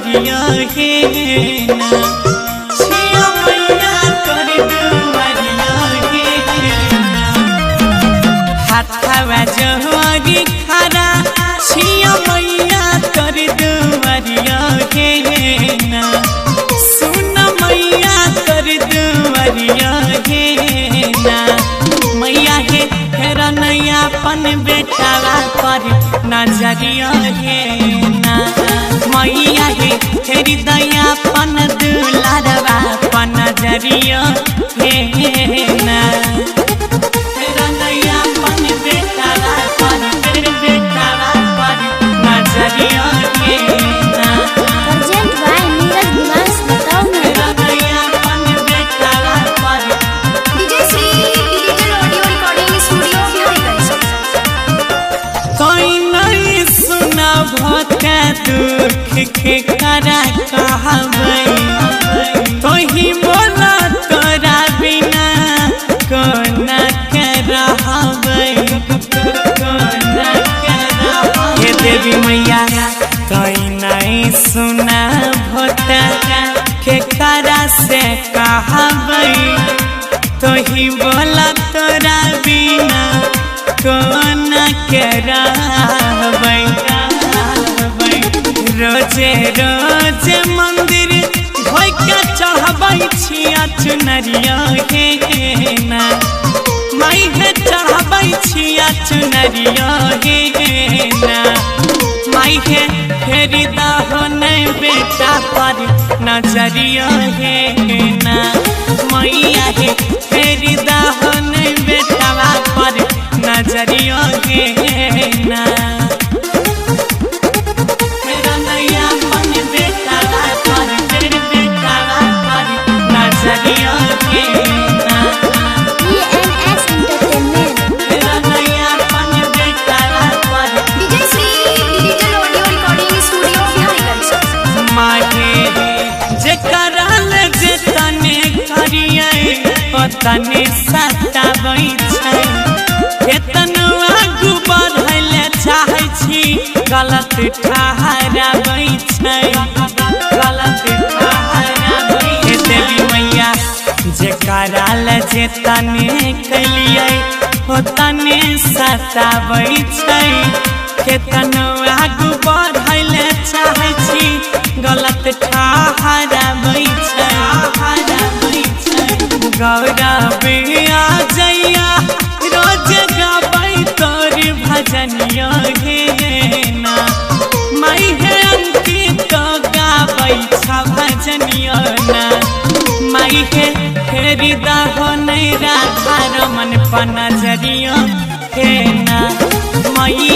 दुआरिया हे ना छिया मैया कर दुआरिया हे ना हाथवा जोड़ी खड़ा छिया मैया कर दुआरिया हे ना सुन मैया कर दुआरिया हे ना मैया हे तेरा नैया पन बेटावा पर नजरिया हे ना मैया हे तेरी दया पन दुलारवा पन नजरिया हे ना तेरा नैया पन बेटावा पर बेटावा पर नजरिया हे ना अर्जेंट भाई नीरज निवास बताओ ना तेरा नैया पन बेटावा पर DJ Shri digital audio recording studio Bihariganj. कोई नहीं सुना भोते दुख के करा कहबै तो ही बोला तोरा बिना कोना के रहबै कोना के रहबै हे देवी मैया कोई नहीं सुना भोते के करा से कहबै तो ही बोला तोरा बिना कोना के रहबै रोजे रोजे मंदिर भोइ के चढ़बै छिया चुनरिया हे ना माई हे चढ़बै छिया चुनरिया हे ना माई हे फेरी दहो नहीं बेटा पर नजरिया हे ना मैया हे फेरी दहो नहीं बेटा पर नजरिया हे ना तेरा नैया पन बेटावा पर बेटावा पर नजरिया हे ना ENS एंटरटेनमेंट तेरा नैया पन बेटावा पर DJ Shri digital audio recording studio Bihariganj. माहे जे करल जे तने करिए ओ तने सताबै छै केतनो आगू बढ़ैले चाहै छी गलत ठहराबै छै गलत ठहराबै हे देवी मैया जे करल जे तने कलिए ओ तने सताबै छै केतनो आगू बढ़ैले चाहै छी गलत ठहराबै छै गौरव आ जइया रोज गाबै तोर भजनिया हे ना माई हे अंकित गाबै छ भजनिया ना माई हे फेरी दहो नहीं राधा रमन पन नजरिया हे ना मैया